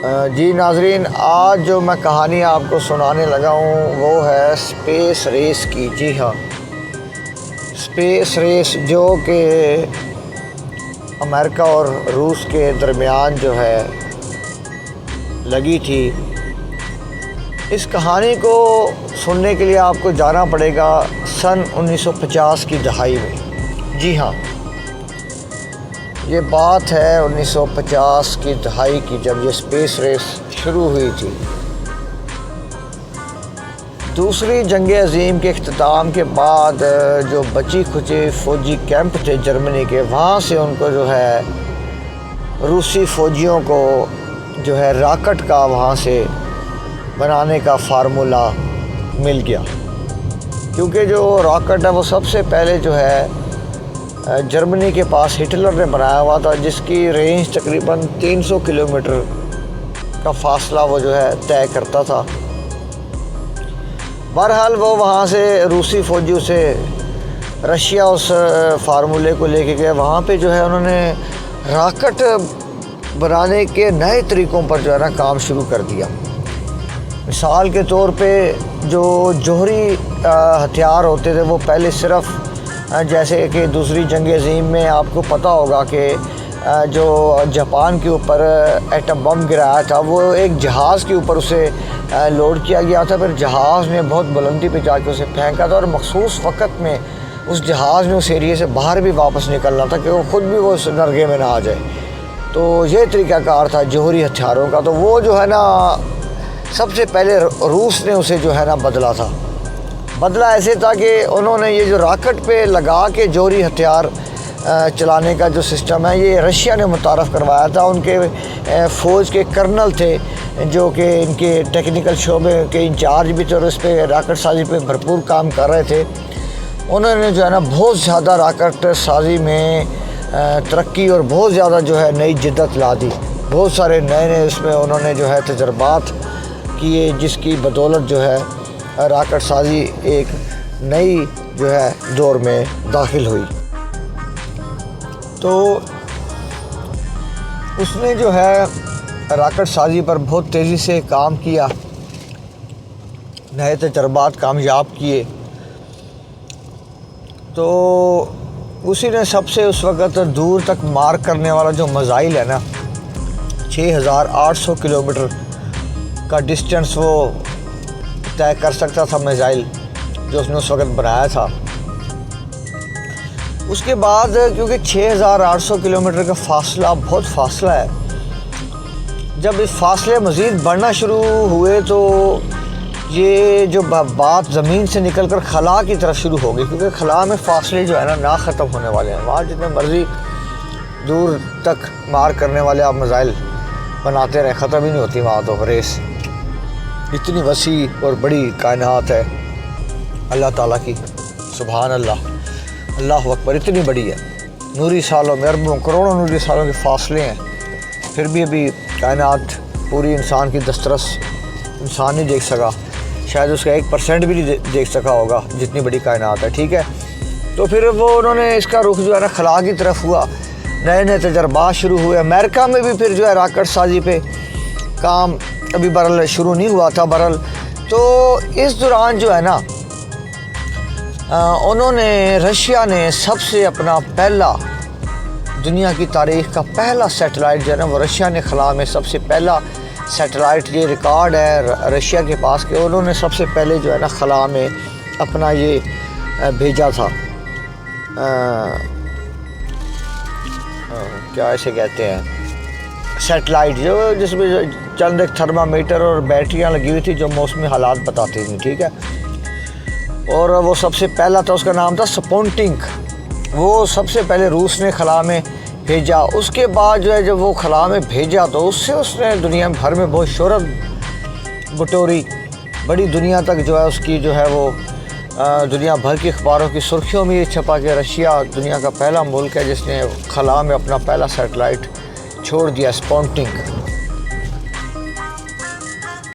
जी नाजरीन, आज जो मैं कहानी आपको सुनाने लगा हूँ वो है स्पेस रेस की। जी हाँ, स्पेस रेस जो कि अमेरिका और रूस के दरमियान जो है लगी थी। इस कहानी को सुनने के लिए आपको जाना पड़ेगा सन 1950 की दहाई में। जी हाँ, ये बात है 1950 की दहाई की, जब ये स्पेस रेस शुरू हुई थी। दूसरी जंग अज़ीम के अख्ताम के बाद जो बची खुची फ़ौजी कैंप थे जर्मनी के, वहाँ से उनको जो है रूसी फ़ौजियों को जो है रॉकेट का वहाँ से बनाने का फार्मूला मिल गया। क्योंकि जो रॉकेट है वो सबसे पहले जो है जर्मनी के पास हिटलर ने बनाया हुआ था, जिसकी रेंज तकरीबन 300 किलोमीटर का फासला वो जो है तय करता था। बहरहाल वो वहाँ से रूसी फ़ौजियों से रशिया उस फार्मूले को लेके गए। वहाँ पे जो है उन्होंने रॉकेट बनाने के नए तरीक़ों पर जो है ना काम शुरू कर दिया। मिसाल के तौर पे जो जोहरी हथियार होते थे वो पहले सिर्फ़ जैसे कि दूसरी जंग अज़ीम में आपको पता होगा कि जो जापान के ऊपर एटम बम गिराया था, वो एक जहाज़ के ऊपर उसे लोड किया गया था। फिर जहाज़ ने बहुत बुलंदी पे जाके उसे फेंका था और मखसूस वक़्त में उस जहाज़ ने उस एरिए से बाहर भी वापस निकलना था कि वो ख़ुद भी वो उस नरगे में ना आ जाए। तो ये तरीक़ाकार था जोहरी हथियारों का। तो वो जो है ना सबसे पहले रूस ने उसे जो है ना बदला ऐसे था कि उन्होंने ये जो रॉकेट पे लगा के जोहरी हथियार चलाने का जो सिस्टम है, ये रशिया ने मुतारफ़ करवाया था। उनके फ़ौज के कर्नल थे जो कि इनके टेक्निकल शोबे के इंचार्ज भी थे और इस पर रॉकेट साजी पे भरपूर काम कर रहे थे। उन्होंने जो है ना बहुत ज़्यादा रॉकेट साजी में तरक्की और बहुत ज़्यादा जो है नई जिद्दत ला दी। बहुत सारे नए इसमें उन्होंने जो है तजर्बात किए, जिसकी बदौलत जो है रॉकेट साजी एक नई जो है दौर में दाखिल हुई। तो उसने जो है रॉकेट साजी पर बहुत तेज़ी से काम किया, नए तजर्बात कामयाब किए। तो उसी ने सबसे उस वक़्त दूर तक मार करने वाला जो मिसाइल है ना, 6800 किलोमीटर का डिस्टेंस वो तय कर सकता था मिसाइल, जो उसने उस वक़्त बनाया था। उसके बाद क्योंकि 6800 किलोमीटर का फासला बहुत फासला है, जब इस फासले मज़ीद बढ़ना शुरू हुए तो ये जो बात ज़मीन से निकल कर खला की तरफ शुरू हो गई। क्योंकि खला में फ़ासले जो है ना ख़त्म होने वाले हैं। वहाँ जितने मर्ज़ी दूर तक मार करने वाले आप मिसाइल बनाते रहे, ख़त्म ही नहीं होती वहाँ तो रेस। इतनी वसी और बड़ी कायनात है अल्लाह ताला की, सुभान अल्लाह, अल्लाह अकबर, इतनी बड़ी है। नूरी सालों में, अरबों करोड़ों नूरी सालों के फासले हैं, फिर भी अभी कायनात पूरी इंसान की दस्तरस इंसान नहीं देख सका। शायद उसका 1% भी नहीं देख सका होगा, जितनी बड़ी कायनात है। ठीक है, तो फिर वो उन्होंने इसका रुख जो है ना खला की तरफ हुआ, नए तजर्बात शुरू हुए। अमेरिका में भी फिर जो है रॉकेट साजी पे काम अभी बरल शुरू नहीं हुआ था बरल। तो इस दौरान जो है ना उन्होंने रशिया ने सबसे अपना पहला, दुनिया की तारीख़ का पहला सैटेलाइट जो है ना वो रशिया ने खला में सबसे पहला सैटेलाइट, ये रिकॉर्ड है रशिया के पास कि उन्होंने सबसे पहले जो है ना खला में अपना ये भेजा था। क्या ऐसे कहते हैं सैटेलाइट, जो जिसमें चंद एक थर्मामीटर और बैटरियां लगी हुई थी जो मौसमी हालात बताती थी। ठीक है, और वो सबसे पहला था, उसका नाम था स्पुतनिक। वो सबसे पहले रूस ने खला में भेजा। उसके बाद जो है जब वो खला में भेजा तो उससे उसने दुनिया भर में बहुत शोहरत बटोरी, बड़ी दुनिया तक जो है उसकी जो है वो दुनिया भर की अखबारों की सुर्खियों में ये छपा कि रशिया दुनिया का पहला मुल्क है जिसने खला में अपना पहला सैटेलाइट छोड़ दिया, स्पुतनिक।